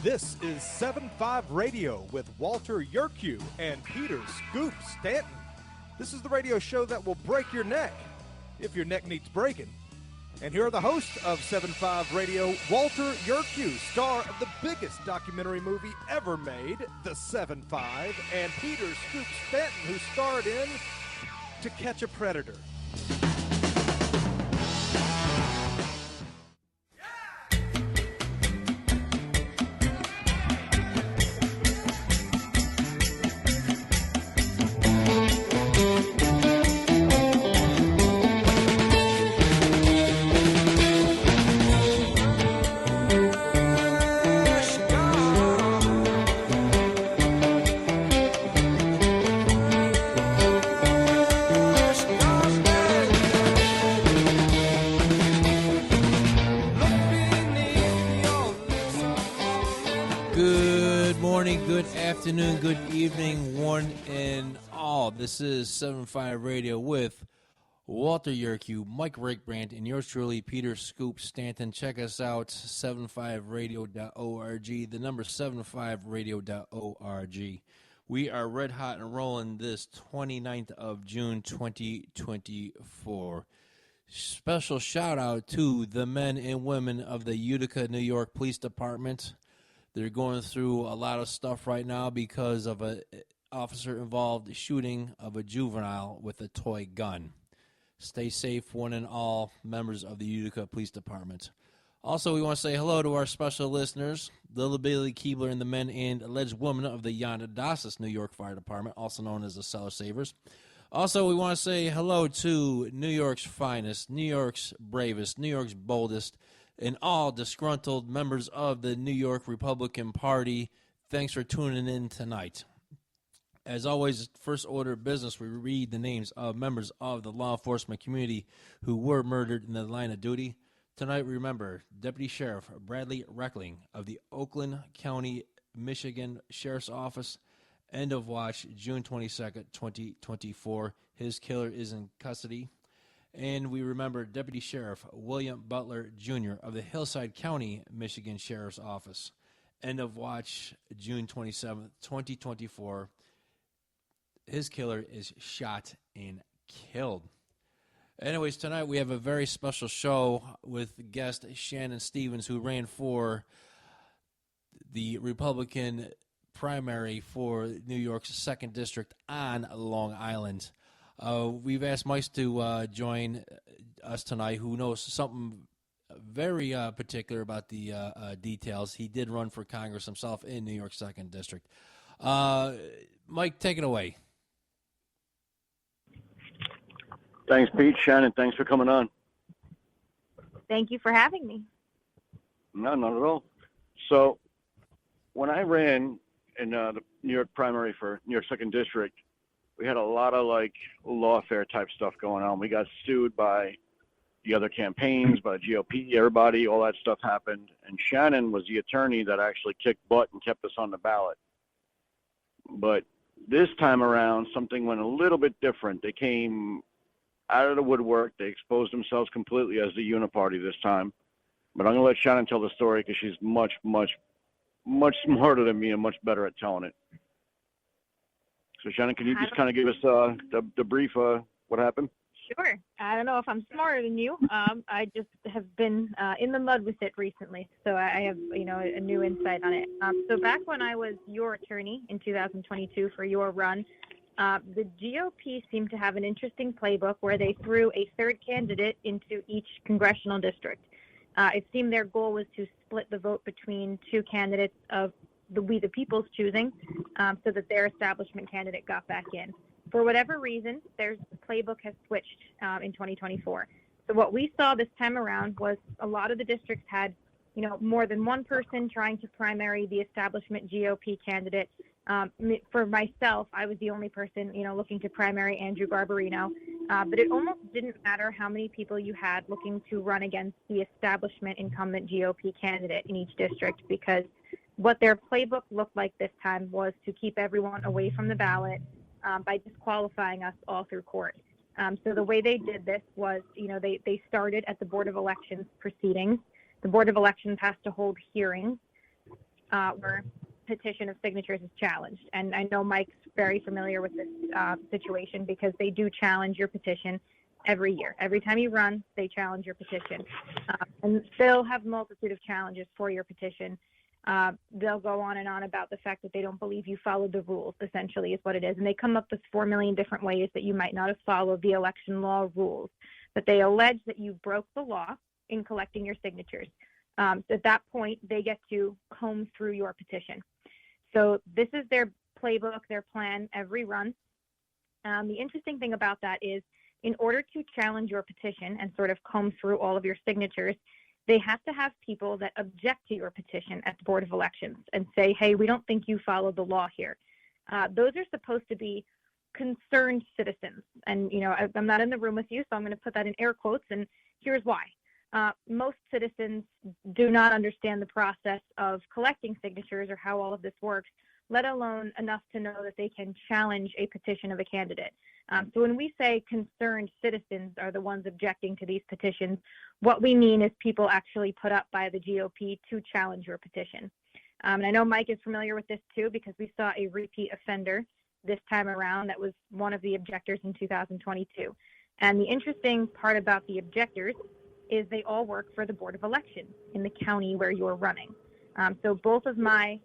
This is 7-5 Radio with Walter Yerkew and Peter Scoop Stanton. This is the radio show that will break your neck, if your neck needs breaking. And here are the hosts of 7-5 Radio, Walter Yerkew, star of the biggest documentary movie ever made, The 7-5, and Peter Scoop Stanton, who starred in To Catch a Predator. Afternoon, good evening, one and all. This is 7-5 Radio with Walter Yerkew, Mike Rakebrandt, and yours truly, Peter Scoop Stanton. Check us out, 75radio.org, the number 75radio.org. We are red hot and rolling this 29th of June, 2024. Special shout out to the men and women of the Utica, New York Police Department. They're going through a lot of stuff right now because of an officer-involved shooting of a juvenile with a toy gun. Stay safe, one and all members of the Utica Police Department. Also, we want to say hello to our special listeners, Little Billy Keebler and the men and alleged woman of the Yonadasis New York Fire Department, also known as the Cellar Savers. Also, we want to say hello to New York's finest, New York's bravest, New York's boldest, and all disgruntled members of the New York Republican Party. Thanks for tuning in tonight. As always, first order of business, we read the names of members of the law enforcement community who were murdered in the line of duty. Tonight, we remember Deputy Sheriff Bradley Reckling of the Oakland County, Michigan Sheriff's Office. End of watch, June 22nd, 2024. His killer is in custody. And we remember Deputy Sheriff William Butler, Jr. of the Hillside County, Michigan Sheriff's Office. End of watch, June 27th, 2024. His killer is shot and killed. Anyways, tonight we have a very special show with guest Shannon Stephens, who ran for the Republican primary for New York's 2nd District on Long Island. We've asked Mike to join us tonight, who knows something very particular about the details. He did run for Congress himself in New York's 2nd District. Mike, take it away. Thanks, Pete. Shannon, thanks for coming on. Thank you for having me. No, not at all. So when I ran in the New York primary for New York 2nd District, we had a lot of lawfare type stuff going on. We got sued by the other campaigns, by the GOP, everybody, all that stuff happened. And Shannon was the attorney that actually kicked butt and kept us on the ballot. But this time around, something went a little bit different. They came out of the woodwork. They exposed themselves completely as the uniparty this time. But I'm going to let Shannon tell the story because she's much, much, much smarter than me and much better at telling it. So, Shannon, can you just kind of give us the brief what happened? Sure. I don't know if I'm smarter than you. I just have been in the mud with it recently, so I have, a new insight on it. So back when I was your attorney in 2022 for your run, the GOP seemed to have an interesting playbook where they threw a third candidate into each congressional district. It seemed their goal was to split the vote between two candidates of We the People's choosing, so that their establishment candidate got back in. For whatever reason, the playbook has switched in 2024. So what we saw this time around was a lot of the districts had, more than one person trying to primary the establishment GOP candidate. For myself, I was the only person, looking to primary Andrew Garbarino. But it almost didn't matter how many people you had looking to run against the establishment incumbent GOP candidate in each district, because what their playbook looked like this time was to keep everyone away from the ballot by disqualifying us all through court. So the way they did this was, they started at the Board of Elections proceedings. The Board of Elections has to hold hearings where petition of signatures is challenged. And I know Mike's very familiar with this situation because they do challenge your petition every year. Every time you run, they challenge your petition. And they'll have a multitude of challenges for your petition. They'll go on and on about the fact that they don't believe you followed the rules, essentially, is what it is. And they come up with 4 million different ways that you might not have followed the election law rules. But they allege that you broke the law in collecting your signatures. So at that point, they get to comb through your petition. So this is their playbook, their plan every run. The interesting thing about that is in order to challenge your petition and sort of comb through all of your signatures, they have to have people that object to your petition at the Board of Elections and say, hey, we don't think you followed the law here. Those are supposed to be concerned citizens. And, you know, I'm not in the room with you, so I'm going to put that in air quotes, and here's why. Most citizens do not understand the process of collecting signatures or how all of this works, let alone enough to know that they can challenge a petition of a candidate. So when we say concerned citizens are the ones objecting to these petitions, what we mean is people actually put up by the GOP to challenge your petition. And I know Mike is familiar with this too because we saw a repeat offender this time around that was one of the objectors in 2022. And the interesting part about the objectors is they all work for the Board of Elections in the county where you're running. So both of my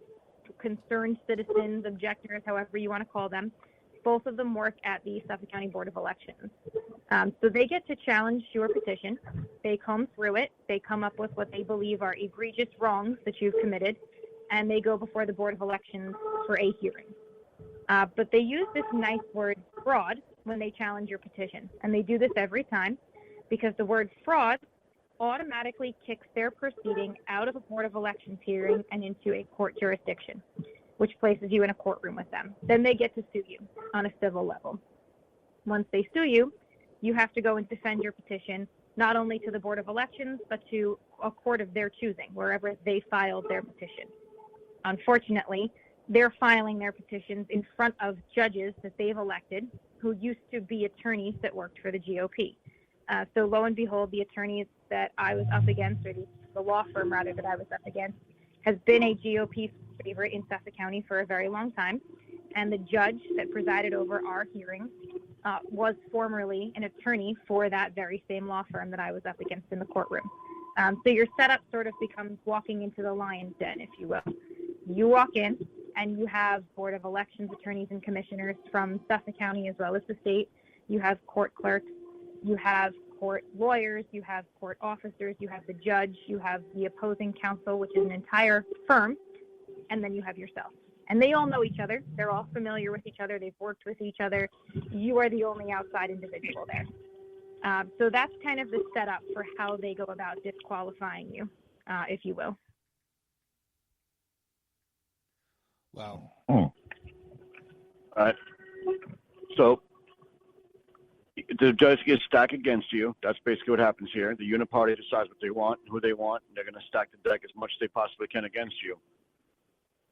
concerned citizens, objectors, however you want to call them, both of them work at the Suffolk County Board of Elections. So they get to challenge your petition. They comb through it. They come up with what they believe are egregious wrongs that you've committed, and they go before the Board of Elections for a hearing. But they use this nice word, fraud, when they challenge your petition. And they do this every time because the word fraud automatically kicks their proceeding out of a Board of Elections hearing and into a court jurisdiction, which places you in a courtroom with them. Then they get to sue you on a civil level. Once they sue you, you have to go and defend your petition, not only to the Board of Elections, but to a court of their choosing, wherever they filed their petition. Unfortunately, they're filing their petitions in front of judges that they've elected who used to be attorneys that worked for the GOP. So lo and behold, the attorneys that I was up against, or the law firm rather that I was up against, has been a GOP favorite in Suffolk County for a very long time. And the judge that presided over our hearings was formerly an attorney for that very same law firm that I was up against in the courtroom. So your setup sort of becomes walking into the lion's den, if you will. You walk in and you have Board of Elections attorneys and commissioners from Suffolk County as well as the state. You have court clerks. You have court lawyers, you have court officers, you have the judge, you have the opposing counsel, which is an entire firm, and then you have yourself. And they all know each other. They're all familiar with each other. They've worked with each other. You are the only outside individual there. So that's kind of the setup for how they go about disqualifying you, if you will. Wow. All right. So the judge gets stacked against you. That's basically what happens here. The uniparty decides what they want, who they want, and they're going to stack the deck as much as they possibly can against you.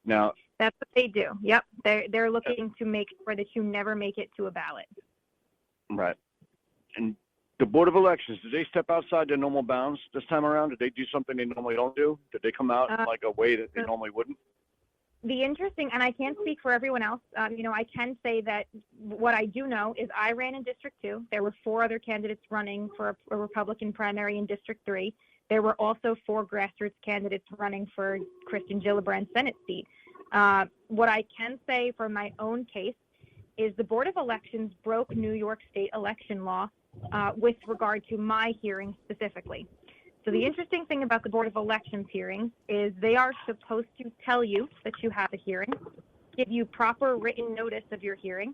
Now, that's what they do. Yep, they're looking to make sure that you never make it to a ballot. Right. And the Board of Elections, did they step outside their normal bounds this time around? Did they do something they normally don't do? Did they come out in like a way that they normally wouldn't? The interesting, and I can't speak for everyone else, I can say that what I do know is I ran in District 2. There were 4 other candidates running for a Republican primary in District 3. There were also 4 grassroots candidates running for Kristen Gillibrand's Senate seat. What I can say for my own case is the Board of Elections broke New York State election law with regard to my hearing specifically. So the interesting thing about the Board of Elections hearings is they are supposed to tell you that you have a hearing, give you proper written notice of your hearing,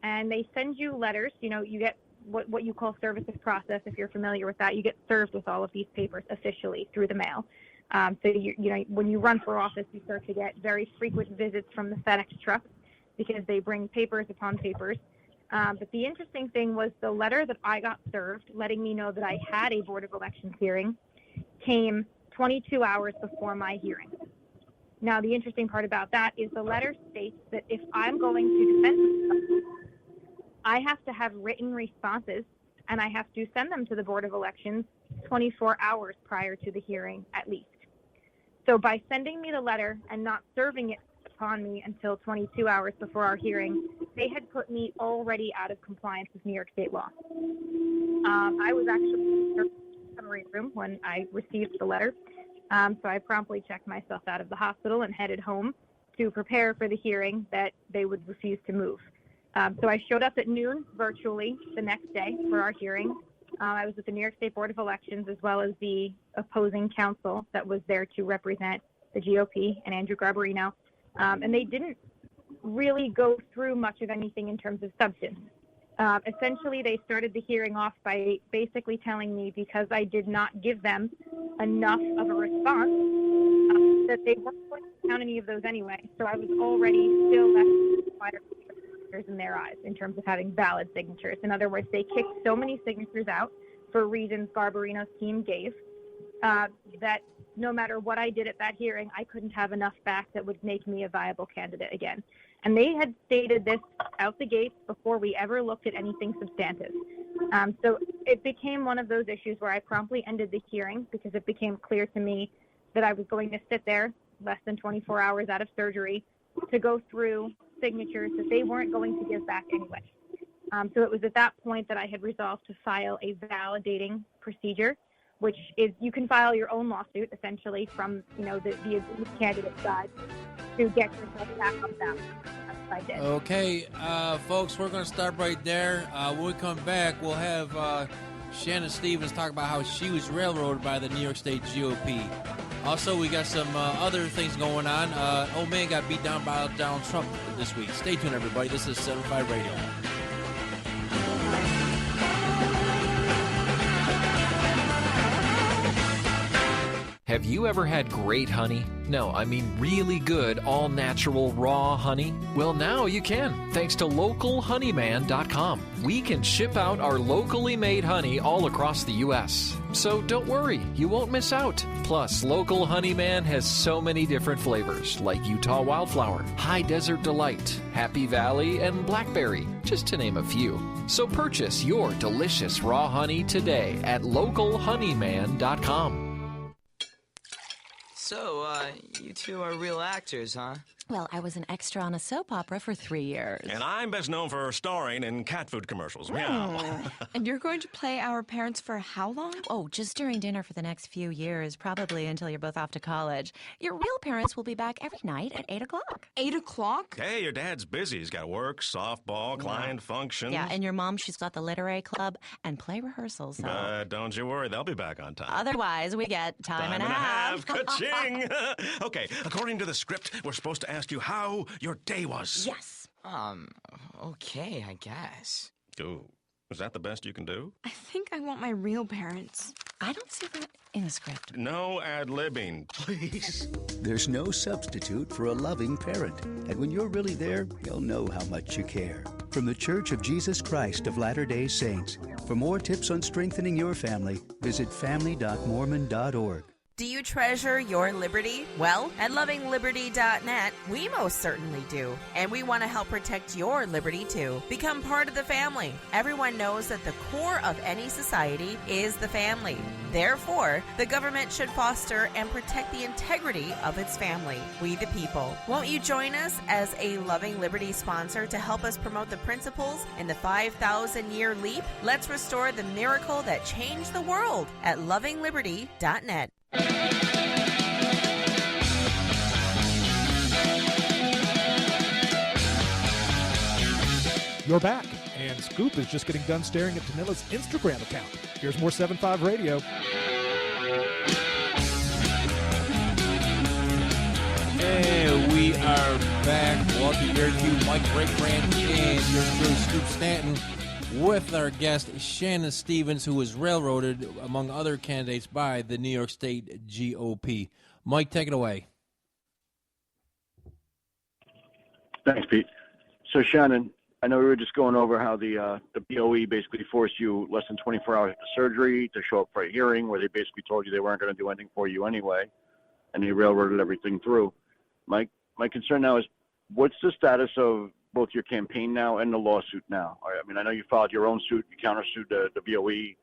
and they send you letters. You know, you get what you call service of process, if you're familiar with that. You get served with all of these papers officially through the mail. So, you know, when you run for office, you start to get very frequent visits from the FedEx trucks because they bring papers upon papers. But the interesting thing was the letter that I got served letting me know that I had a Board of Elections hearing came 22 hours before my hearing. Now, the interesting part about that is the letter states that if I'm going to defend myself, I have to have written responses and I have to send them to the Board of Elections 24 hours prior to the hearing at least. So by sending me the letter and not serving it upon me until 22 hours before our hearing, they had put me already out of compliance with New York state law. I was actually in the summary room when I received the letter. So I promptly checked myself out of the hospital and headed home to prepare for the hearing that they would refuse to move. So I showed up at noon virtually the next day for our hearing. I was with the New York State Board of Elections as well as the opposing counsel that was there to represent the GOP and Andrew Garbarino. And they didn't really go through much of anything in terms of substance. Essentially, they started the hearing off by basically telling me because I did not give them enough of a response that they weren't going to count any of those anyway. So I was already still left with signatures in their eyes in terms of having valid signatures. In other words, they kicked so many signatures out for reasons Garbarino's team gave that no matter what I did at that hearing, I couldn't have enough back that would make me a viable candidate again. And they had stated this out the gates before we ever looked at anything substantive. So it became one of those issues where I promptly ended the hearing because it became clear to me that I was going to sit there less than 24 hours out of surgery to go through signatures that they weren't going to give back anyway. So it was at that point that I had resolved to file a validating procedure, which is you can file your own lawsuit essentially from the candidate side to get yourself back on ballot. I did. Okay, folks, we're going to stop right there. When we come back, we'll have Shannon Stephens talk about how she was railroaded by the New York State GOP. Also, we got some other things going on. Old man got beat down by Donald Trump this week. Stay tuned, everybody. This is 75 Radio. Have you ever had great honey? No, I mean really good, all-natural, raw honey? Well, now you can, thanks to localhoneyman.com. We can ship out our locally made honey all across the U.S. So don't worry, you won't miss out. Plus, Local Honeyman has so many different flavors, like Utah Wildflower, High Desert Delight, Happy Valley, and Blackberry, just to name a few. So purchase your delicious raw honey today at localhoneyman.com. So, you two are real actors, huh? Well, I was an extra on a soap opera for 3 years. And I'm best known for starring in cat food commercials. Meow. And you're going to play our parents for how long? Oh, just during dinner for the next few years, probably until you're both off to college. Your real parents will be back every night at 8 o'clock. 8 o'clock? Hey, your dad's busy. He's got work, softball, client functions. Yeah, and your mom, she's got the literary club and play rehearsals. So. Don't you worry, they'll be back on time. Otherwise, we get time and a half. Ka-ching! Okay, according to the script, we're supposed to ask you how your day was. Yes. Okay, I guess. Ooh, is that the best you can do? I think I want my real parents. I don't see that in the script. No ad-libbing, please. There's no substitute for a loving parent. And when you're really there, you'll know how much you care. From the Church of Jesus Christ of Latter-day Saints. For more tips on strengthening your family, visit family.mormon.org. Do you treasure your liberty? Well, at lovingliberty.net, we most certainly do. And we want to help protect your liberty, too. Become part of the family. Everyone knows that the core of any society is the family. Therefore, the government should foster and protect the integrity of its family, we the people. Won't you join us as a Loving Liberty sponsor to help us promote the principles in the 5,000-year leap? Let's restore the miracle that changed the world at lovingliberty.net. You're back, and Scoop is just getting done staring at Danila's Instagram account. Here's more 7.5 Radio. And we are back. Walter Yerkew, Mike Great-Grant, and your crew, Scoop Stanton, with our guest, Shannon Stephens, who was railroaded, among other candidates, by the New York State GOP. Mike, take it away. Thanks, Pete. So, Shannon, I know we were just going over how the BOE basically forced you less than 24 hours after surgery to show up for a hearing where they basically told you they weren't going to do anything for you anyway, and they railroaded everything through. My concern now is, what's the status of both your campaign now and the lawsuit now? I mean, I know you filed your own suit, you countersued the BOE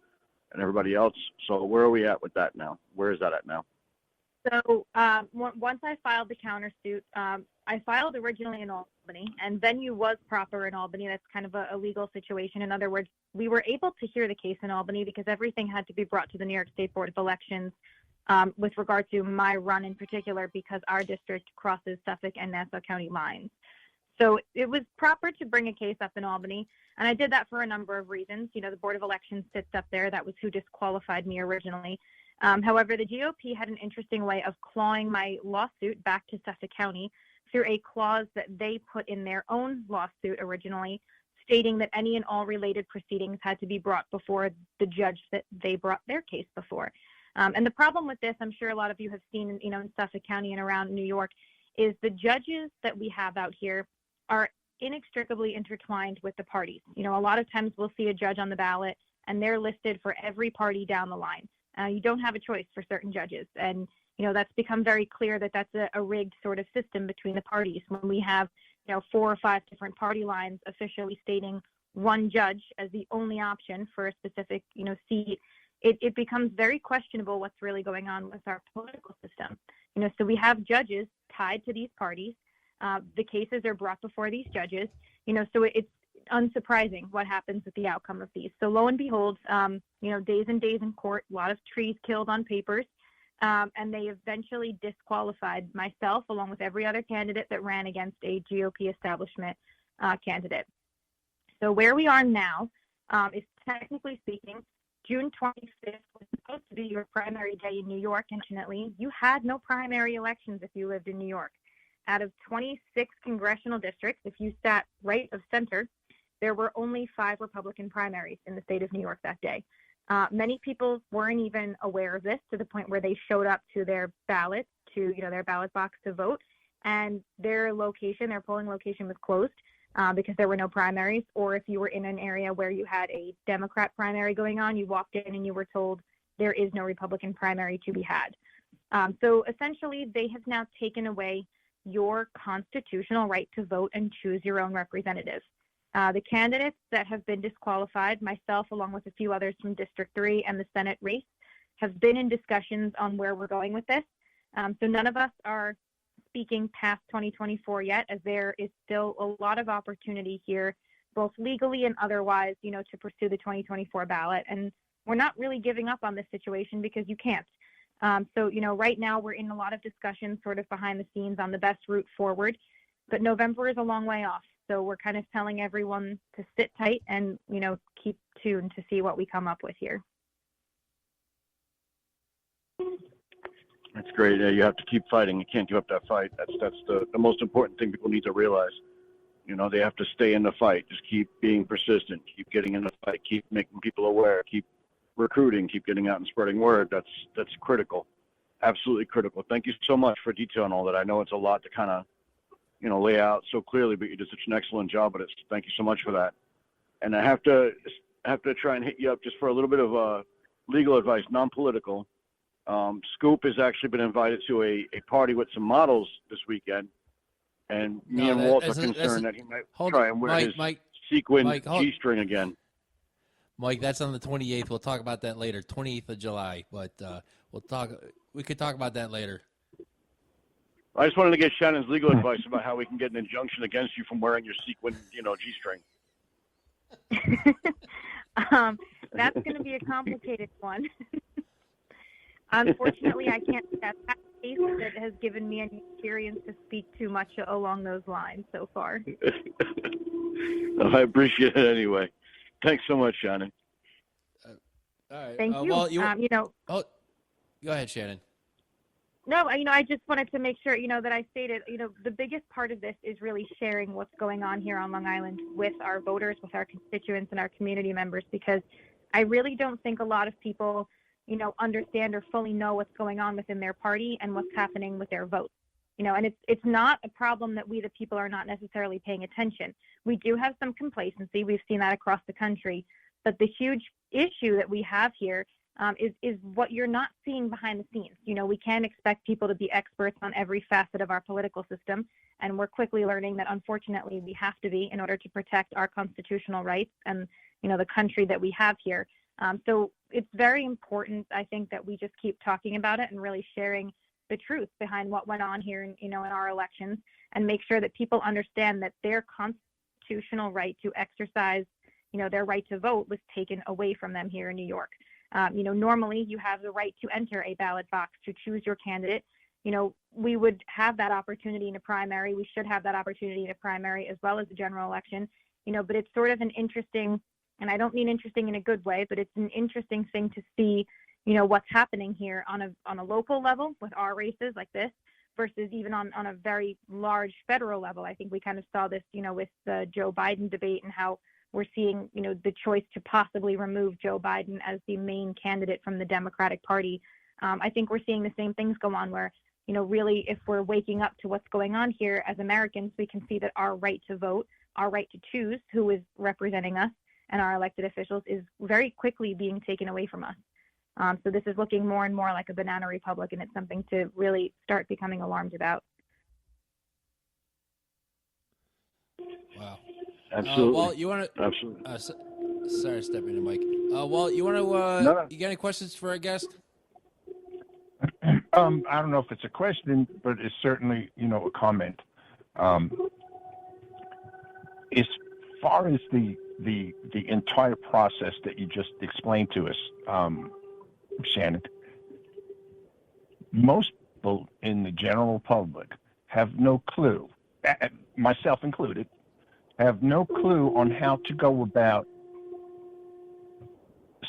and everybody else. So where are we at with that now? Where is that at now? So once I filed the countersuit, I filed originally in Albany, and venue was proper in Albany. That's kind of a legal situation. In other words, we were able to hear the case in Albany because everything had to be brought to the New York State Board of Elections with regard to my run in particular, because our district crosses Suffolk and Nassau County lines. So it was proper to bring a case up in Albany, and I did that for a number of reasons. You know, the Board of Elections sits up there. That was who disqualified me originally. However, the GOP had an interesting way of clawing my lawsuit back to Suffolk County through a clause that they put in their own lawsuit originally, stating that any and all related proceedings had to be brought before the judge that they brought their case before. And the problem with this, I'm sure a lot of you have seen, you know, in Suffolk County and around New York, is the judges that we have out here are inextricably intertwined with the parties. You know, a lot of times we'll see a judge on the ballot and they're listed for every party down the line. You don't have a choice for certain judges. And, you know, that's become very clear that that's a rigged sort of system between the parties. When we have, you know, 4 or 5 different party lines officially stating one judge as the only option for a specific, you know, seat, it becomes very questionable what's really going on with our political system. You know, so we have judges tied to these parties. The cases are brought before these judges, you know, so it's unsurprising what happens with the outcome of these. So lo and behold, you know, days and days in court, a lot of trees killed on papers, and they eventually disqualified myself along with every other candidate that ran against a GOP establishment candidate. So where we are now is, technically speaking, June 25th was supposed to be your primary day in New York. Unfortunately, you had no primary elections if you lived in New York. Out of 26 congressional districts, if you sat right of center, there were only 5 Republican primaries in the state of New York that day. Many people weren't even aware of this, to the point where they showed up to their ballot, to, you know, their ballot box to vote, and their polling location was closed because there were no primaries. Or if you were in an area where you had a Democrat primary going on, you walked in and you were told there is no Republican primary to be had. So essentially, they have now taken away your constitutional right to vote and choose your own representative. The candidates that have been disqualified, myself along with a few others from District 3 and the Senate race, have been in discussions on where we're going with this. So none of us are speaking past 2024 yet, as there is still a lot of opportunity here, both legally and otherwise, you know, to pursue the 2024 ballot. And we're not really giving up on this situation because you can't. So, you know, right now we're in a lot of discussions sort of behind the scenes on the best route forward, but November is a long way off. So we're kind of telling everyone to sit tight and, you know, keep tuned to see what we come up with here. That's great. You have to keep fighting. You can't give up that fight. That's the most important thing people need to realize. You know, they have to stay in the fight. Just keep being persistent. Keep getting in the fight. Keep making people aware. Keep recruiting. Keep getting out and spreading word. That's critical. Absolutely critical. Thank you so much for detailing all that. I know it's a lot to kind of, you know, lay out so clearly, but you did such an excellent job at it. So thank you so much for that. And I have to try and hit you up just for a little bit of legal advice, non-political. Scoop has actually been invited to a party with some models this weekend, and me and Walt are concerned that he might try and wear his sequined G-string again. Mike, that's on the 28th. We'll talk about that later, 28th of July. But we could talk about that later. I just wanted to get Shannon's legal advice about how we can get an injunction against you from wearing your sequined, you know, G-string. That's going to be a complicated one. Unfortunately, I can't. That's that case that has given me any experience to speak too much along those lines so far. I appreciate it anyway. Thanks so much, Shannon. All right. Thank you. Well, you know. Oh, go ahead, Shannon. No, you know, I just wanted to make sure, you know, that I stated, you know, the biggest part of this is really sharing what's going on here on Long Island with our voters, with our constituents and our community members, because I really don't think a lot of people, you know, understand or fully know what's going on within their party and what's happening with their votes. You know, and it's not a problem that we, the people, are not necessarily paying attention. We do have some complacency. We've seen that across the country. But the huge issue that we have here is what you're not seeing behind the scenes. You know, we can't expect people to be experts on every facet of our political system. And we're quickly learning that, unfortunately, we have to be in order to protect our constitutional rights and, you know, the country that we have here. So it's very important, I think, that we just keep talking about it and really sharing the truth behind what went on here in our elections, and make sure that people understand that their constitutional right to exercise, their right to vote was taken away from them here in New York. Normally you have the right to enter a ballot box to choose your candidate. We would have that opportunity in a primary. We should have that opportunity in a primary as well as the general election, but it's sort of an interesting, and I don't mean interesting in a good way, but it's an interesting thing to see, what's happening here on a local level with our races like this versus even on a very large federal level. I think we kind of saw this, with the Joe Biden debate and how we're seeing, the choice to possibly remove Joe Biden as the main candidate from the Democratic Party. I think we're seeing the same things go on where, really, if we're waking up to what's going on here as Americans, we can see that our right to vote, our right to choose who is representing us and our elected officials is very quickly being taken away from us. So this is looking more and more like a banana republic, and it's something to really start becoming alarmed about. Wow. Absolutely. Well, you want to? Absolutely. Sorry, stepping in the mic. Well, you want to? No. You got any questions for our guest? I don't know if it's a question, but it's certainly, a comment. As far as the entire process that you just explained to us, Shannon, most people in the general public have no clue, myself included, have no clue on how to go about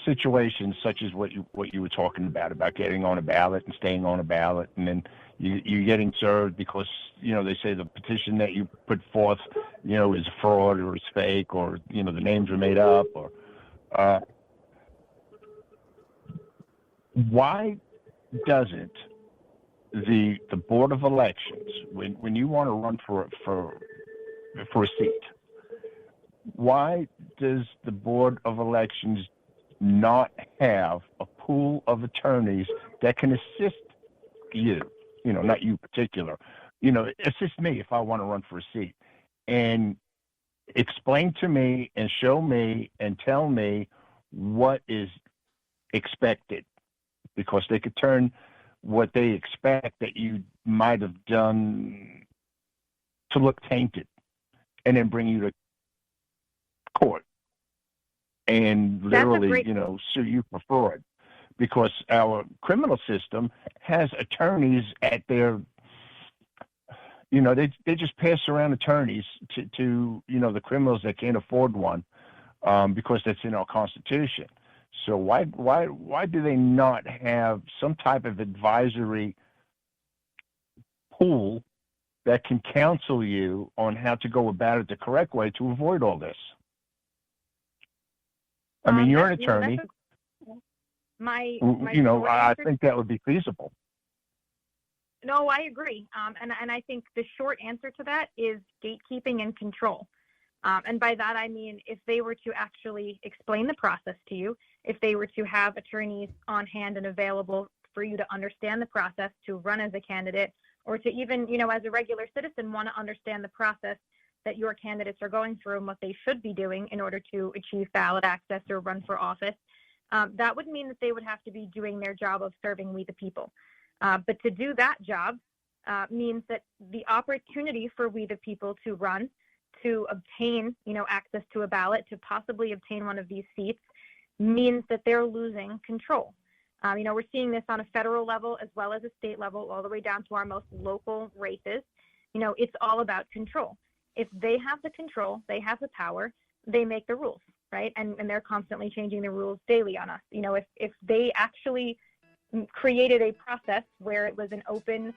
situations such as what you were talking about getting on a ballot and staying on a ballot, and then you're getting served because they say the petition that you put forth is fraud or is fake, or the names are made up, or why doesn't the Board of Elections, when you want to run for a seat, why does the Board of Elections not have a pool of attorneys that can assist you, not you particular, assist me if I want to run for a seat, and explain to me and show me and tell me what is expected, because they could turn what they expect that you might have done to look tainted and then bring you to court and literally, sue you for fraud, because our criminal system has attorneys at their, they just pass around attorneys to the criminals that can't afford one, because that's in our Constitution. So why do they not have some type of advisory pool that can counsel you on how to go about it the correct way to avoid all this? I mean, you're an attorney. I think that would be feasible. No, I agree. And I think the short answer to that is gatekeeping and control. And by that, I mean, if they were to actually explain the process to you, if they were to have attorneys on hand and available for you to understand the process to run as a candidate, or to even, as a regular citizen, want to understand the process that your candidates are going through and what they should be doing in order to achieve ballot access or run for office, that would mean that they would have to be doing their job of serving we the people. But to do that job means that the opportunity for we the people to run, to obtain, access to a ballot, to possibly obtain one of these seats, means that they're losing control. We're seeing this on a federal level as well as a state level, all the way down to our most local races. It's all about control. If they have the control, they have the power, they make the rules, right? And they're constantly changing the rules daily on us. If they actually created a process where it was an open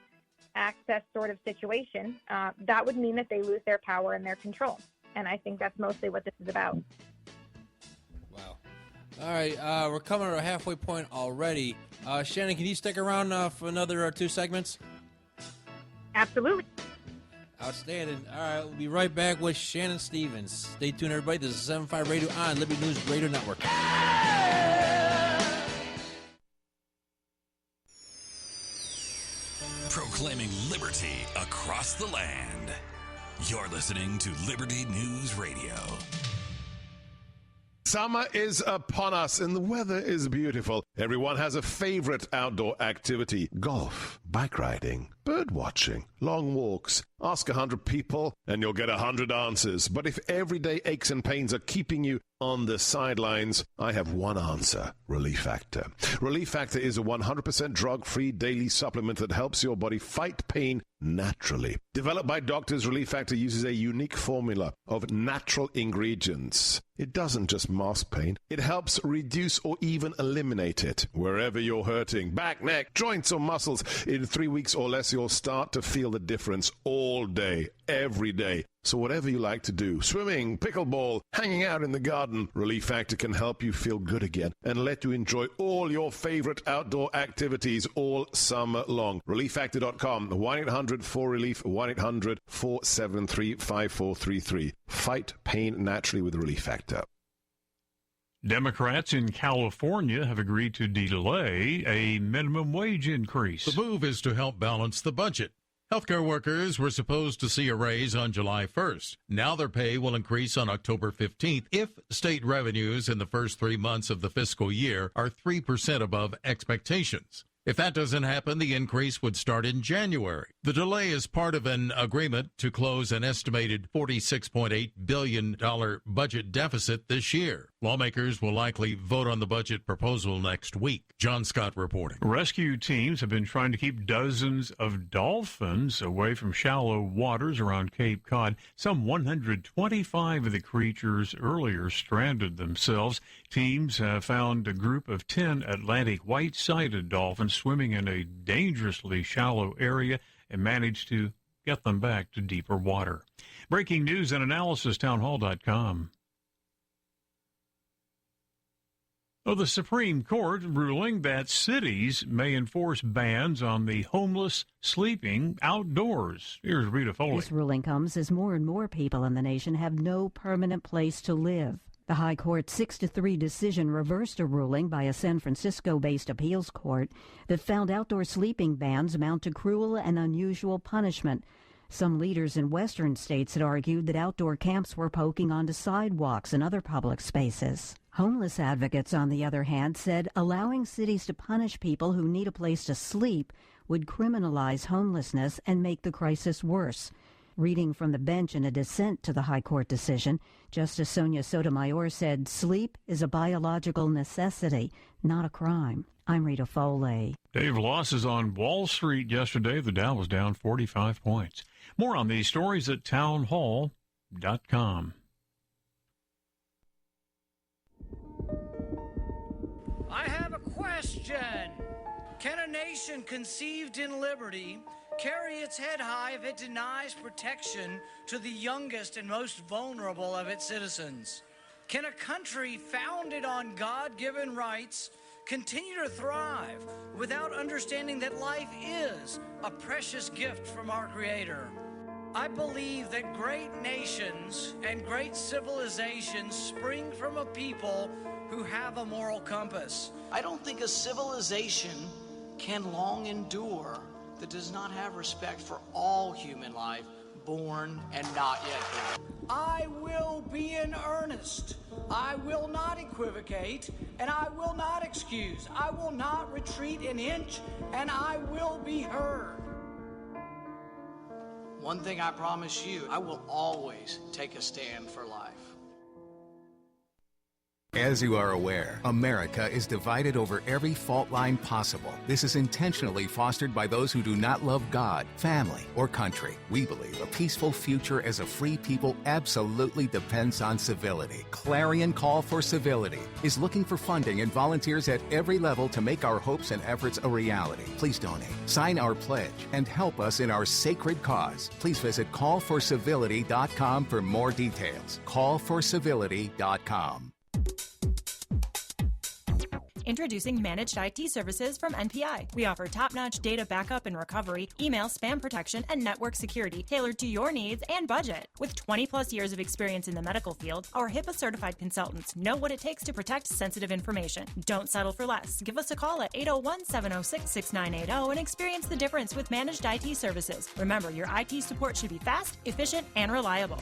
access sort of situation, that would mean that they lose their power and their control. And I think that's mostly what this is about. Wow. All right, we're coming to a halfway point already. Shannon, can you stick around for another 2 segments? Absolutely. Outstanding. All right, we'll be right back with Shannon Stephens. Stay tuned, everybody. This is 75 Radio on Liberty News Radio Network. Proclaiming liberty across the land. You're listening to Liberty News Radio. Summer is upon us and the weather is beautiful. Everyone has a favorite outdoor activity: golf, bike riding, bird watching, long walks. Ask 100 people and you'll get 100 answers. But if everyday aches and pains are keeping you on the sidelines, I have one answer: Relief Factor. Relief Factor is a 100% drug-free daily supplement that helps your body fight pain naturally. Developed by doctors, Relief Factor uses a unique formula of natural ingredients. It doesn't just mask pain, it helps reduce or even eliminate it. Wherever you're hurting, back, neck, joints or muscles, in 3 weeks or less you'll start to feel the difference all day, every day. So whatever you like to do, swimming, pickleball, hanging out in the garden, Relief Factor can help you feel good again and let you enjoy all your favorite outdoor activities all summer long. ReliefFactor.com, 1-800-4RELIEF, 1-800-473-5433. Fight pain naturally with Relief Factor. Democrats in California have agreed to delay a minimum wage increase. The move is to help balance the budget. Healthcare workers were supposed to see a raise on July 1st. Now their pay will increase on October 15th if state revenues in the first 3 months of the fiscal year are 3% above expectations. If that doesn't happen, the increase would start in January. The delay is part of an agreement to close an estimated $46.8 billion budget deficit this year. Lawmakers will likely vote on the budget proposal next week. John Scott reporting. Rescue teams have been trying to keep dozens of dolphins away from shallow waters around Cape Cod. Some 125 of the creatures earlier stranded themselves. Teams have found a group of 10 Atlantic white-sided dolphins swimming in a dangerously shallow area and managed to get them back to deeper water. Breaking news and analysis, townhall.com. The Supreme Court ruling that cities may enforce bans on the homeless sleeping outdoors. Here's Rita Foley. This ruling comes as more and more people in the nation have no permanent place to live. The High Court's 6-3 decision reversed a ruling by a San Francisco-based appeals court that found outdoor sleeping bans amount to cruel and unusual punishment. Some leaders in western states had argued that outdoor camps were poking onto sidewalks and other public spaces. Homeless advocates, on the other hand, said allowing cities to punish people who need a place to sleep would criminalize homelessness and make the crisis worse. Reading from the bench in a dissent to the High Court decision, Justice Sonia Sotomayor said sleep is a biological necessity, not a crime. I'm Rita Foley. Dave, losses on Wall Street yesterday. The Dow was down 45 points. More on these stories at townhall.com. I have a question. Can a nation conceived in liberty carry its head high if it denies protection to the youngest and most vulnerable of its citizens? Can a country founded on God-given rights continue to thrive without understanding that life is a precious gift from our Creator? I believe that great nations and great civilizations spring from a people who have a moral compass. I don't think a civilization can long endure that does not have respect for all human life, born and not yet born. I will be in earnest. I will not equivocate, and I will not excuse. I will not retreat an inch, and I will be heard. One thing I promise you, I will always take a stand for life. As you are aware, America is divided over every fault line possible. This is intentionally fostered by those who do not love God, family, or country. We believe a peaceful future as a free people absolutely depends on civility. Clarion Call for Civility is looking for funding and volunteers at every level to make our hopes and efforts a reality. Please donate, sign our pledge, and help us in our sacred cause. Please visit callforcivility.com for more details. Callforcivility.com. Introducing Managed IT Services from NPI. We offer top-notch data backup and recovery, email spam protection, and network security tailored to your needs and budget. With 20-plus years of experience in the medical field, our HIPAA-certified consultants know what it takes to protect sensitive information. Don't settle for less. Give us a call at 801-706-6980 and experience the difference with Managed IT Services. Remember, your IT support should be fast, efficient, and reliable.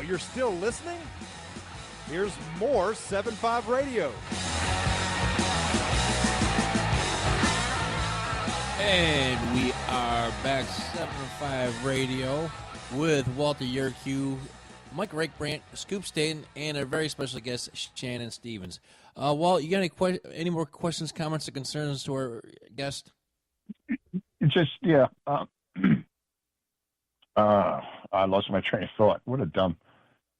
you're still listening? Here's more 7-5 Radio. And we are back, 7-5 Radio, with Walter Yerkew, Mike Rakebrandt, Scoop Staten, and a very special guest, Shannon Stephens. Walt, you got any more questions, comments, or concerns to our guest? Just, yeah. I lost my train of thought. What a dumb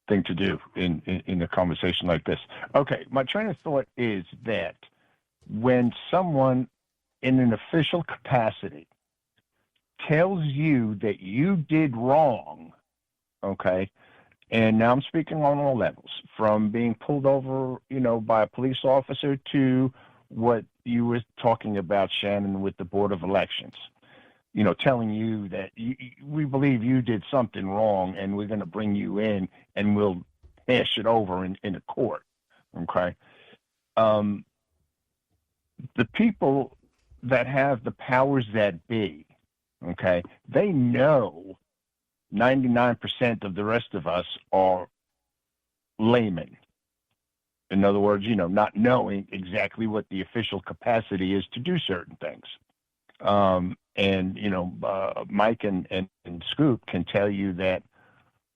thing to do in a conversation like this. Okay, my train of thought is that when someone in an official capacity tells you that you did wrong, okay, and now I'm speaking on all levels, from being pulled over, by a police officer to what you were talking about, Shannon, with the Board of Elections, telling you that we believe you did something wrong and we're going to bring you in and we'll hash it over in a court, okay? The people that have the powers that be, okay, they know 99% of the rest of us are laymen. In other words, not knowing exactly what the official capacity is to do certain things. Mike and Scoop can tell you that,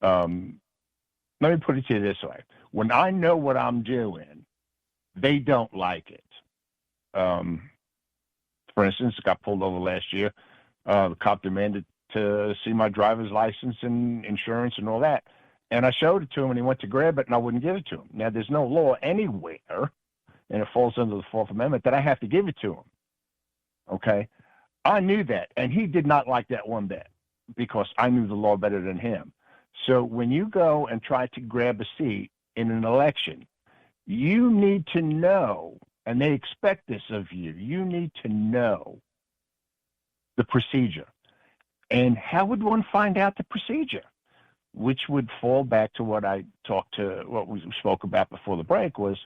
let me put it to you this way. When I know what I'm doing, they don't like it. For instance, got pulled over last year. The cop demanded to see my driver's license and insurance and all that. And I showed it to him, and he went to grab it, and I wouldn't give it to him. Now, there's no law anywhere, and it falls under the Fourth Amendment, that I have to give it to him. Okay? I knew that, and he did not like that one bit because I knew the law better than him. So when you go and try to grab a seat in an election, you need to know, and they expect this of you, you need to know the procedure. And how would one find out the procedure? Which would fall back to what we spoke about before the break, was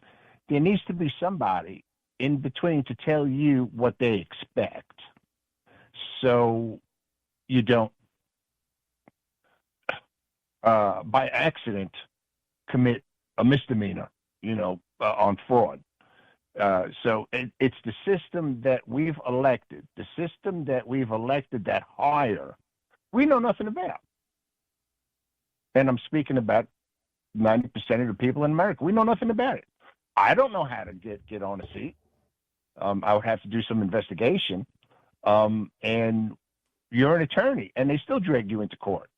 there needs to be somebody in between to tell you what they expect, so you don't, by accident, commit a misdemeanor, on fraud. So it's the system that we've elected, that hire, we know nothing about. And I'm speaking about 90% of the people in America. We know nothing about it. I don't know how to get on a seat. I would have to do some investigation. And you're an attorney, and they still drag you into court.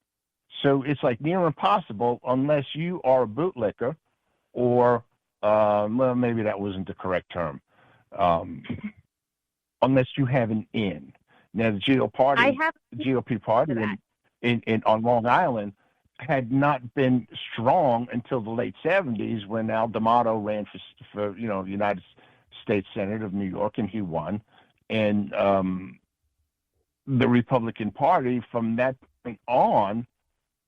So it's like near impossible unless you are a bootlicker or, well, maybe that wasn't the correct term, unless you have an in. Now, the GOP party on Long Island had not been strong until the late 70s, when Al D'Amato ran for United States Senate of New York, and he won. And the Republican Party from that point on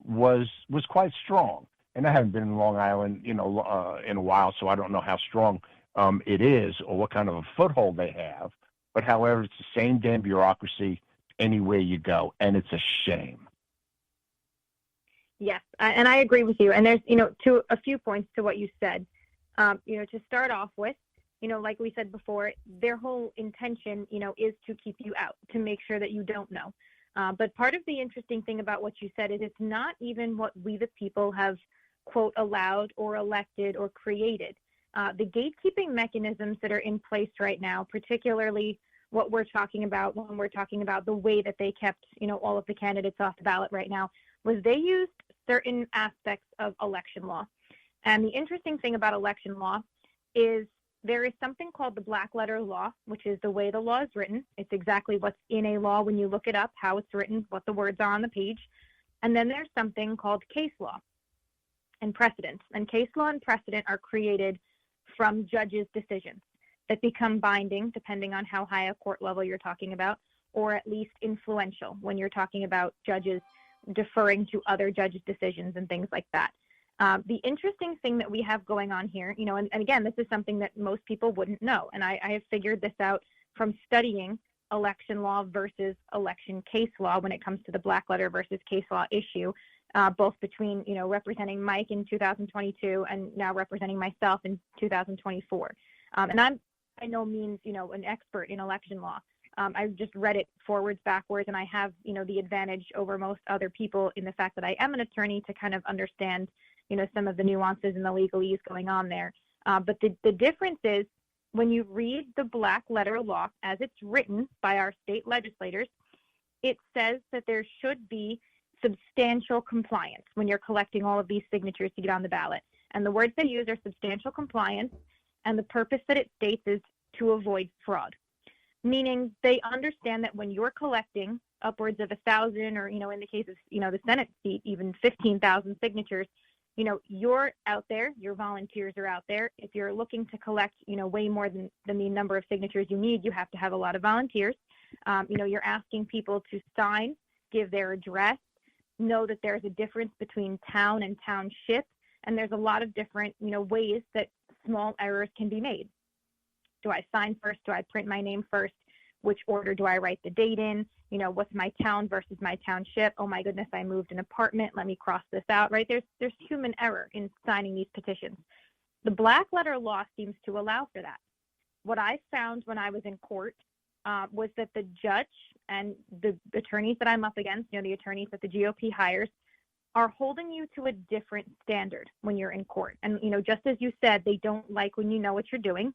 was quite strong. And I haven't been in Long Island, in a while, so I don't know how strong it is or what kind of a foothold they have. But however, it's the same damn bureaucracy anywhere you go, and it's a shame. Yes, and I agree with you. And there's, to a few points to what you said. To start off with, like we said before, their whole intention, is to keep you out, to make sure that you don't know. But part of the interesting thing about what you said is it's not even what we the people have, quote, allowed or elected or created. The gatekeeping mechanisms that are in place right now, particularly what we're talking about when we're talking about the way that they kept, all of the candidates off the ballot right now, was they used certain aspects of election law. And the interesting thing about election law is there is something called the black letter law, which is the way the law is written. It's exactly what's in a law when you look it up, how it's written, what the words are on the page. And then there's something called case law and precedent. And case law and precedent are created from judges' decisions that become binding, depending on how high a court level you're talking about, or at least influential when you're talking about judges deferring to other judges' decisions and things like that. The interesting thing that we have going on here, and again, this is something that most people wouldn't know, and I have figured this out from studying election law versus election case law when it comes to the black letter versus case law issue, both between, representing Mike in 2022 and now representing myself in 2024. And I'm by no means, an expert in election law. I've just read it forwards, backwards, and I have, the advantage over most other people in the fact that I am an attorney to kind of understand, some of the nuances and the legalese going on there. But the difference is when you read the black letter law as it's written by our state legislators, it says that there should be substantial compliance when you're collecting all of these signatures to get on the ballot. And the words they use are substantial compliance, and the purpose that it states is to avoid fraud. Meaning they understand that when you're collecting upwards of 1,000 or, in the case of, the Senate seat, even 15,000 signatures, you're out there, your volunteers are out there. If you're looking to collect, way more than the number of signatures you need, you have to have a lot of volunteers. You're asking people to sign, give their address, know that there's a difference between town and township, and there's a lot of different, ways that small errors can be made. Do I sign first? Do I print my name first? Which order do I write the date in? What's my town versus my township? Oh my goodness, I moved an apartment. Let me cross this out, right? There's human error in signing these petitions. The black letter law seems to allow for that. What I found when I was in court was that the judge and the attorneys that I'm up against, the attorneys that the GOP hires, are holding you to a different standard when you're in court. And, just as you said, they don't like when you know what you're doing.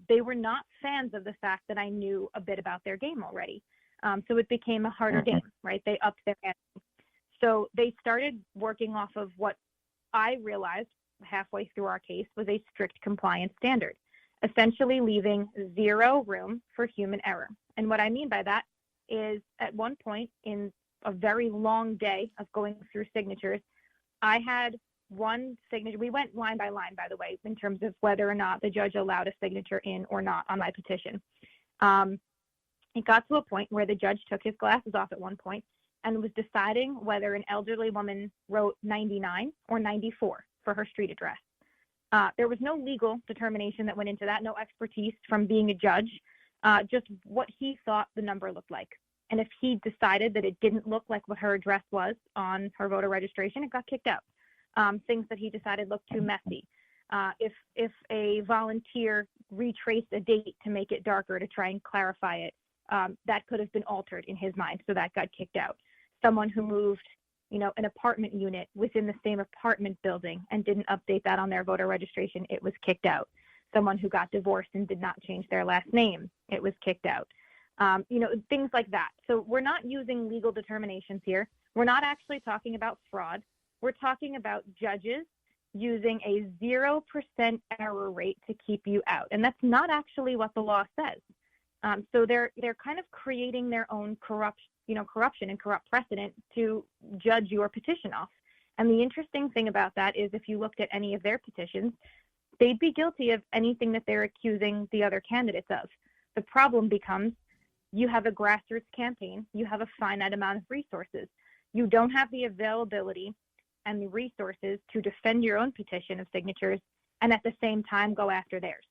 They were not fans of the fact that I knew a bit about their game already. So it became a harder game, right? They upped their ante. So they started working off of what I realized halfway through our case was a strict compliance standard, essentially leaving zero room for human error. And what I mean by that is at one point in a very long day of going through signatures, I had one signature. We went line by line, by the way, in terms of whether or not the judge allowed a signature in or not on my petition. It got to a point where the judge took his glasses off at one point and was deciding whether an elderly woman wrote 99 or 94 for her street address. There was no legal determination that went into that, no expertise from being a judge, just what he thought the number looked like. And if he decided that it didn't look like what her address was on her voter registration, it got kicked out. Things that he decided looked too messy. If a volunteer retraced a date to make it darker to try and clarify it, that could have been altered in his mind, so that got kicked out. Someone who moved, an apartment unit within the same apartment building and didn't update that on their voter registration, it was kicked out. Someone who got divorced and did not change their last name, it was kicked out. Things like that. So we're not using legal determinations here. We're not actually talking about fraud. We're talking about judges using a 0% error rate to keep you out. And that's not actually what the law says. So they're kind of creating their own corruption and corrupt precedent to judge your petition off. And the interesting thing about that is if you looked at any of their petitions, they'd be guilty of anything that they're accusing the other candidates of. The problem becomes you have a grassroots campaign, you have a finite amount of resources. You don't have the availability and the resources to defend your own petition of signatures and at the same time go after theirs.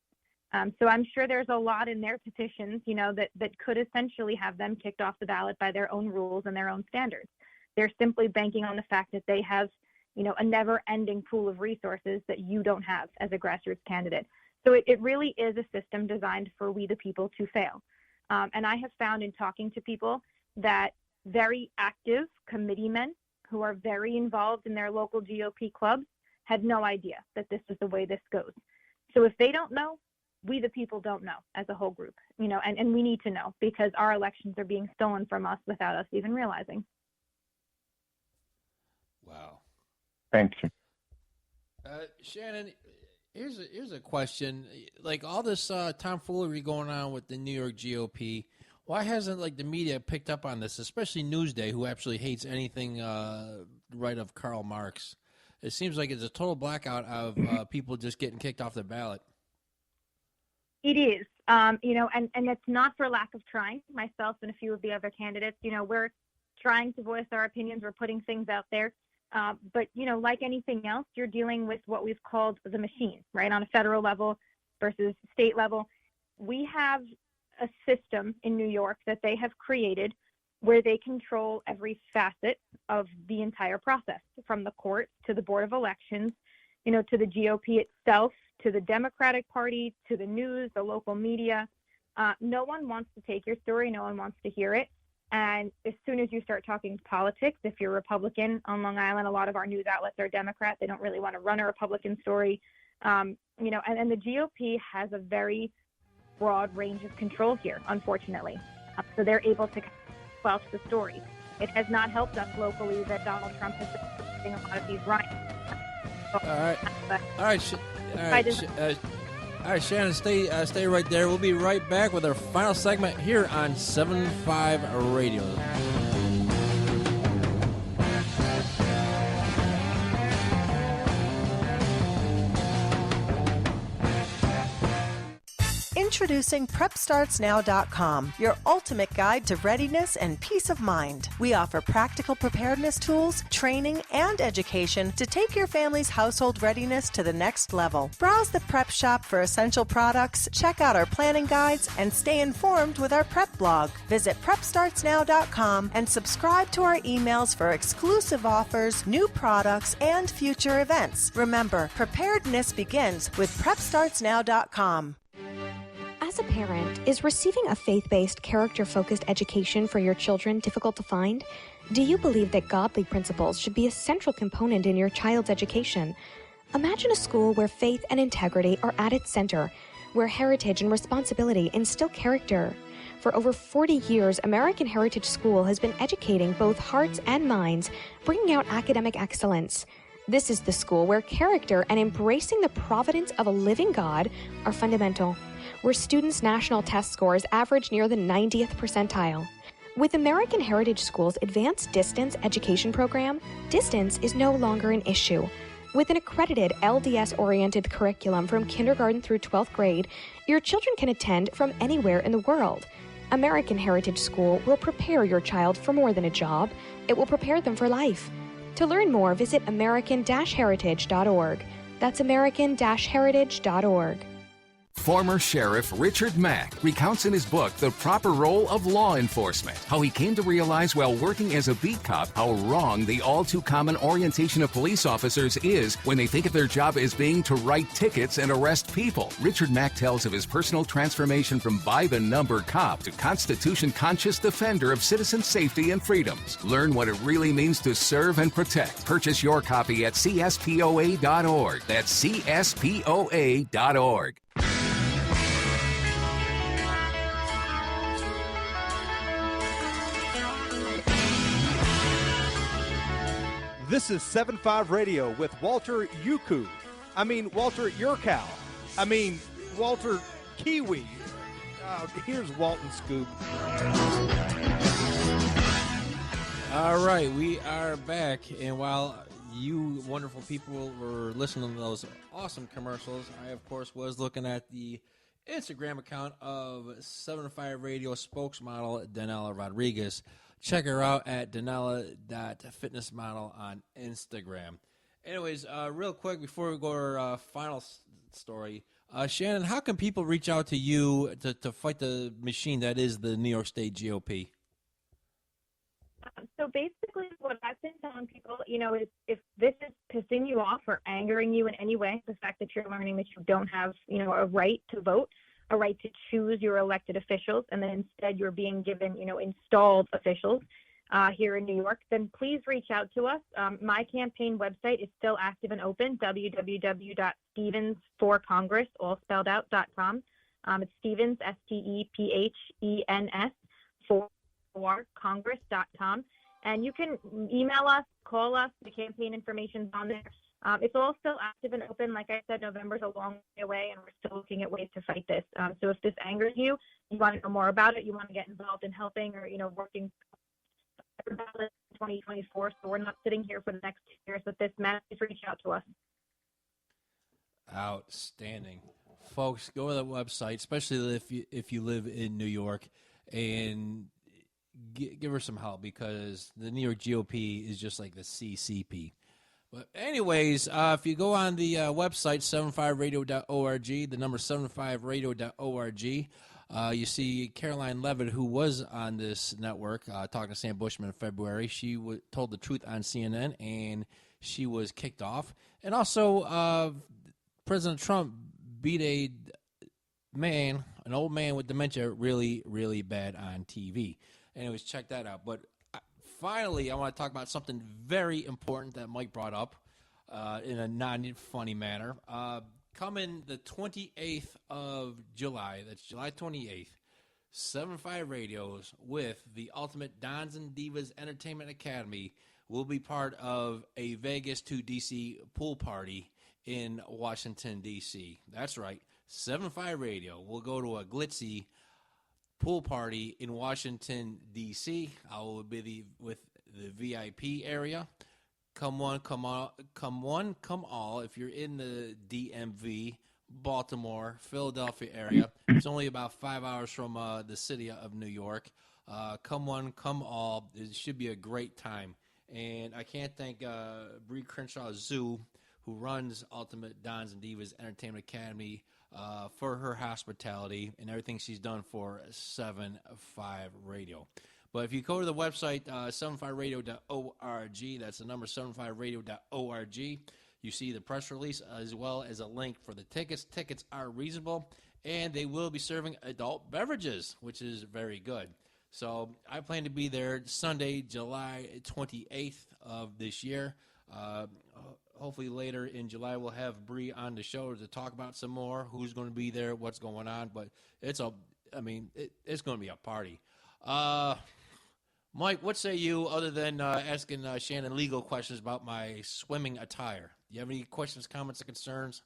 So I'm sure there's a lot in their petitions, that could essentially have them kicked off the ballot by their own rules and their own standards. They're simply banking on the fact that they have, a never-ending pool of resources that you don't have as a grassroots candidate. So it really is a system designed for we the people to fail. And I have found in talking to people that very active committeemen who are very involved in their local GOP clubs had no idea that this is the way this goes. So if they don't know, we the people don't know as a whole group, and we need to know because our elections are being stolen from us without us even realizing. Wow. Thank you. Shannon, here's a question. Like all this tomfoolery going on with the New York GOP, why hasn't the media picked up on this, especially Newsday, who actually hates anything right of Karl Marx? It seems like it's a total blackout of people just getting kicked off the ballot. It is, and it's not for lack of trying. Myself and a few of the other candidates, we're trying to voice our opinions. We're putting things out there. But, like anything else, you're dealing with what we've called the machine, right, on a federal level versus state level. We have a system in New York that they have created where they control every facet of the entire process, from the court to the Board of Elections, to the GOP itself, to the Democratic Party, to the news, the local media. No one wants to take your story. No one wants to hear it. And as soon as you start talking politics, if you're Republican on Long Island, a lot of our news outlets are Democrat. They don't really want to run a Republican story. And the GOP has a very broad range of control here, unfortunately. So they're able to squelch the story. It has not helped us locally that Donald Trump has been doing a lot of these riots. All right, Shannon, stay right there. We'll be right back with our final segment here on 7-5 Radio. Introducing PrepStartsNow.com, your ultimate guide to readiness and peace of mind. We offer practical preparedness tools, training, and education to take your family's household readiness to the next level. Browse the prep shop for essential products, check out our planning guides, and stay informed with our prep blog. Visit PrepStartsNow.com and subscribe to our emails for exclusive offers, new products, and future events. Remember, preparedness begins with PrepStartsNow.com. As a parent, is receiving a faith-based, character-focused education for your children difficult to find? Do you believe that godly principles should be a central component in your child's education? Imagine a school where faith and integrity are at its center, where heritage and responsibility instill character. For over 40 years, American Heritage School has been educating both hearts and minds, bringing out academic excellence. This is the school where character and embracing the providence of a living God are fundamental, where students' national test scores average near the 90th percentile. With American Heritage School's Advanced Distance Education Program, distance is no longer an issue. With an accredited LDS-oriented curriculum from kindergarten through 12th grade, your children can attend from anywhere in the world. American Heritage School will prepare your child for more than a job. It will prepare them for life. To learn more, visit American-Heritage.org. That's American-Heritage.org. Former Sheriff Richard Mack recounts in his book The Proper Role of Law Enforcement how he came to realize while working as a beat cop how wrong the all-too-common orientation of police officers is when they think of their job as being to write tickets and arrest people. Richard Mack tells of his personal transformation from by-the-number cop to Constitution-conscious defender of citizen safety and freedoms. Learn what it really means to serve and protect. Purchase your copy at CSPOA.org. That's CSPOA.org. This is 7-5 Radio with Walter Yuku. Walter Yurkow. Walter Kiwi. Here's Walton Scoop. All right, we are back. And while you wonderful people were listening to those awesome commercials, I, of course, was looking at the Instagram account of 7-5 Radio spokesmodel Danila Rodrigues. Check her out at danila.fitnessmodel on Instagram. Anyways, real quick before we go to our final story, Shannon, how can people reach out to you to fight the machine that is the New York State GOP? So basically what I've been telling people, is if this is pissing you off or angering you in any way, the fact that you're learning that you don't have, a right to vote, a right to choose your elected officials, and then instead you're being given, installed officials here in New York, then please reach out to us. My campaign website is still active and open, www.stevens4congress, all spelled out, .com. It's Stevens, STEPHENS, 4congress.com. And you can email us, call us, the campaign information's on there. It's all still active and open. Like I said, November's a long way away, and we're still looking at ways to fight this. So if this angers you, you want to know more about it, you want to get involved in helping or, working for 2024, so we're not sitting here for the next 2 years with this mess, just reach out to us. Outstanding. Folks, go to the website, especially if you live in New York, and give her some help, because the New York GOP is just like the CCP. But anyways, if you go on the website, 75radio.org, the number 75radio.org, You see Caroline Levitt, who was on this network, talking to Sam Bushman in February. She told the truth on CNN, and she was kicked off. And also, President Trump beat an old man with dementia really, really bad on TV. Anyways, check that out. But finally, I want to talk about something very important that Mike brought up in a non-funny manner. Coming the 28th of July, that's July 28th, 7-5 Radios with the Ultimate Dons and Divas Entertainment Academy will be part of a Vegas to D.C. pool party in Washington, D.C. That's right, 7-5 Radio will go to a glitzy pool party in Washington, D.C. I will be with the VIP area. Come one, come all. If you're in the DMV, Baltimore, Philadelphia area, it's only about 5 hours from the city of New York. Come one, come all. It should be a great time. And I can't thank Bree Crenshaw Zoo, who runs Ultimate Dons and Divas Entertainment Academy, for her hospitality and everything she's done for 7-5 Radio. But if you go to the website, 75radio.org, that's the number 75radio.org, you see the press release as well as a link for the tickets. Tickets are reasonable, and they will be serving adult beverages, which is very good. So I plan to be there Sunday, July 28th of this year. Hopefully later in July we'll have Bree on the show to talk about some more, who's going to be there, what's going on. But it's going to be a party. Mike, what say you, other than asking Shannon legal questions about my swimming attire? Do you have any questions, comments, or concerns?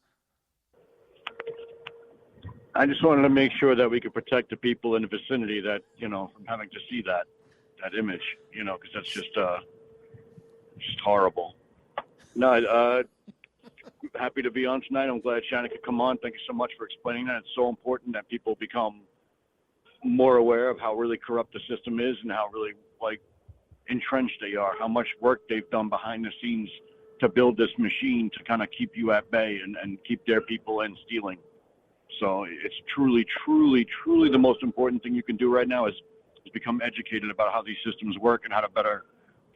I just wanted to make sure that we could protect the people in the vicinity that, from having to see that image, because that's just horrible. No, happy to be on tonight. I'm glad Shannon could come on. Thank you so much for explaining that. It's so important that people become more aware of how really corrupt the system is and how really entrenched they are, how much work they've done behind the scenes to build this machine to kind of keep you at bay and keep their people in stealing. So it's truly, truly, truly the most important thing you can do right now is become educated about how these systems work and how to better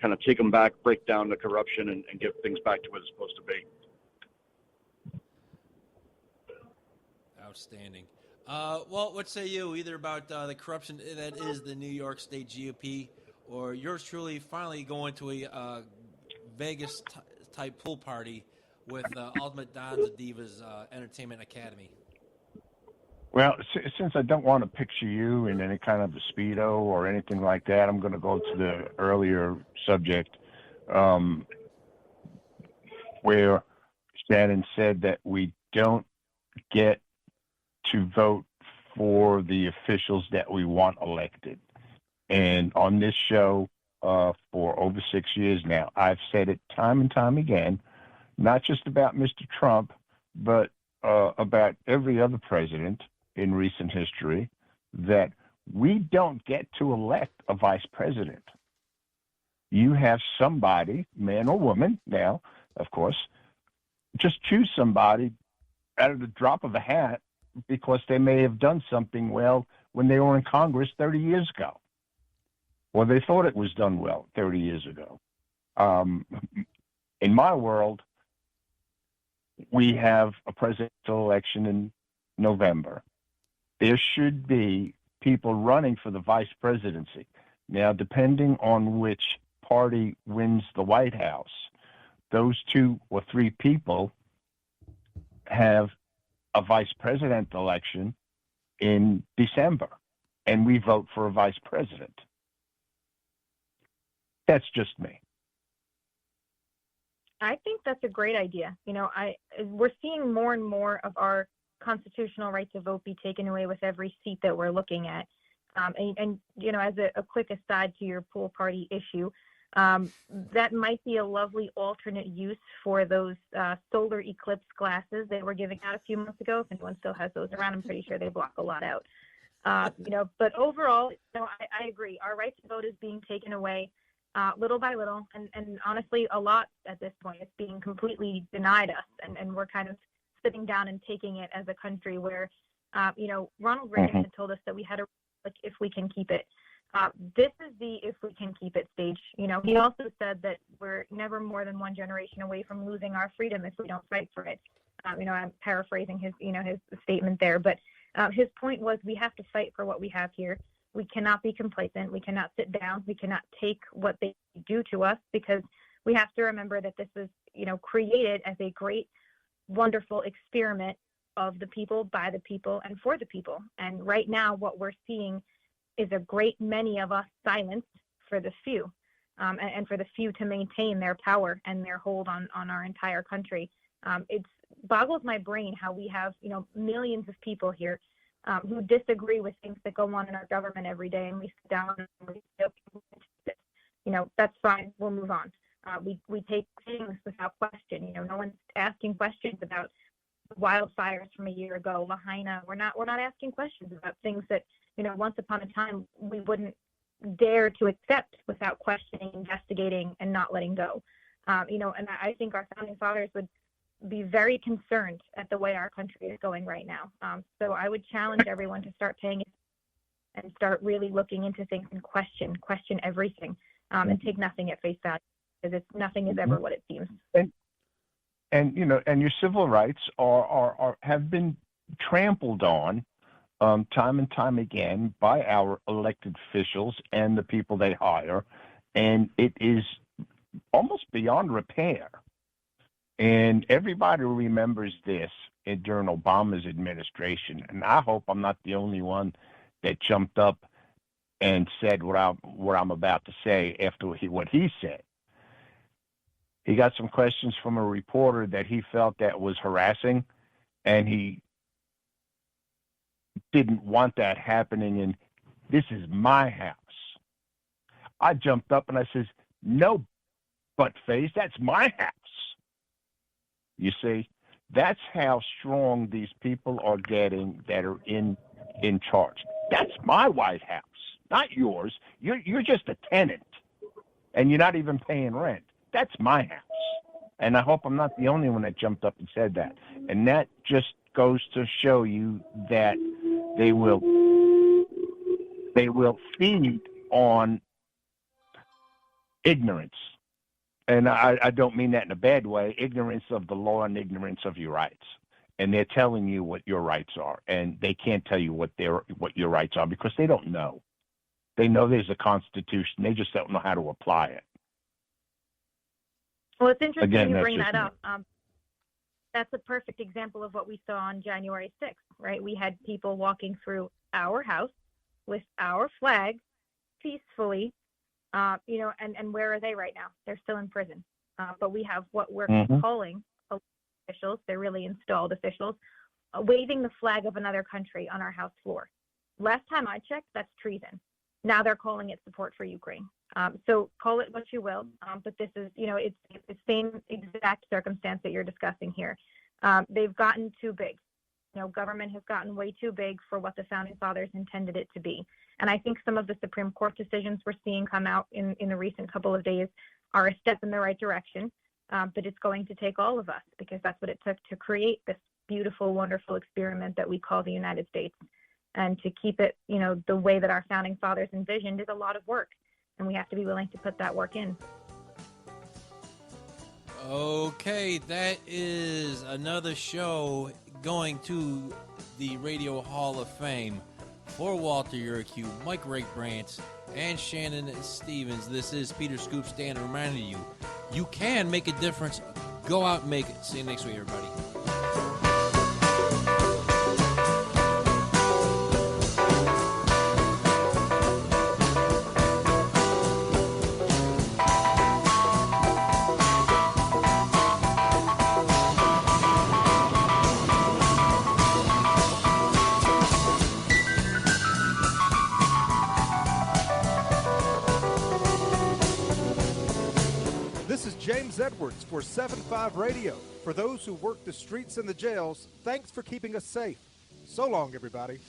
kind of take them back, break down the corruption, and get things back to where they're supposed to be. Outstanding. Well, what say you, either about the corruption that is the New York State GOP, or yours truly finally going to a Vegas-type pool party with Ultimate Dons and Divas Entertainment Academy? Well, since I don't want to picture you in any kind of a Speedo or anything like that, I'm going to go to the earlier subject where Shannon said that we don't get to vote for the officials that we want elected. And on this show for over 6 years now, I've said it time and time again, not just about Mr. Trump, but about every other president in recent history, that we don't get to elect a vice president. You have somebody, man or woman now, of course, just choose somebody out of the drop of a hat because they may have done something well when they were in Congress 30 years ago, or they thought it was done well 30 years ago. In my world, we have a presidential election in November. There should be people running for the vice presidency. Now, depending on which party wins the White House, those 2 or 3 people have a vice president election in December, and we vote for a vice president. That's just me. I think that's a great idea. We're seeing more and more of our constitutional right to vote be taken away with every seat that we're looking at. And as a quick aside to your pool party issue, that might be a lovely alternate use for those solar eclipse glasses that were giving out a few months ago. If anyone still has those around, I'm pretty sure they block a lot out. But overall, I agree. Our right to vote is being taken away little by little, and honestly, a lot at this point. It's being completely denied us, and we're kind of sitting down and taking it as a country where Ronald Reagan had told us that we had to, like, if we can keep it. This is the if we can keep it stage. He also said that we're never more than one generation away from losing our freedom if we don't fight for it. I'm paraphrasing his statement there, but his point was we have to fight for what we have here. We cannot be complacent. We cannot sit down. We cannot take what they do to us, because we have to remember that this was, created as a great, wonderful experiment of the people, by the people, and for the people. And right now, what we're seeing is a great many of us silenced for the few, and for the few to maintain their power and their hold on our entire country. It boggles my brain how we have, millions of people here who disagree with things that go on in our government every day, and we sit down and we say, that's fine, we'll move on. We take things without question. No one's asking questions about wildfires from a year ago, Lahaina. We're not asking questions about things that, once upon a time we wouldn't dare to accept without questioning, investigating, and not letting go. And I think our founding fathers would be very concerned at the way our country is going right now. So I would challenge everyone to start paying attention and start really looking into things and question everything, and take nothing at face value, because nothing is ever what it seems. And your civil rights have been trampled on time and time again by our elected officials and the people they hire, and it is almost beyond repair. And everybody remembers this during Obama's administration, and I hope I'm not the only one that jumped up and said what I'm about to say after what he said. He got some questions from a reporter that he felt that was harassing, and he didn't want that happening, and this is my house. I jumped up and I says, no, butt-face, that's my house. You see, that's how strong these people are getting that are in charge. That's my White House, not yours. You're just a tenant, and you're not even paying rent. That's my house. And I hope I'm not the only one that jumped up and said that. And that just goes to show you that they will feed on ignorance. And I don't mean that in a bad way, ignorance of the law and ignorance of your rights. And they're telling you what your rights are, and they can't tell you what your rights are because they don't know. They know there's a Constitution. They just don't know how to apply it. Well, it's interesting Again, you bring that up. That's a perfect example of what we saw on January 6th, right? We had people walking through our house with our flag peacefully, and where are they right now? They're still in prison. But we have what we're calling officials, they're really installed officials, waving the flag of another country on our house floor. Last time I checked, that's treason. Now they're calling it support for Ukraine. So call it what you will, but this is, it's the same exact circumstance that you're discussing here. They've gotten too big. Government has gotten way too big for what the Founding Fathers intended it to be. And I think some of the Supreme Court decisions we're seeing come out in the recent couple of days are a step in the right direction, but it's going to take all of us, because that's what it took to create this beautiful, wonderful experiment that we call the United States. And to keep it, the way that our Founding Fathers envisioned is a lot of work. And we have to be willing to put that work in. Okay, that is another show going to the Radio Hall of Fame. For Walter Yerkew, Mike Rakebrandt, and Shannon Stephens, this is Peter Scoop Stanton reminding you, you can make a difference. Go out and make it. See you next week, everybody. James Edwards for 7-5 Radio. For those who work the streets and the jails, thanks for keeping us safe. So long, everybody.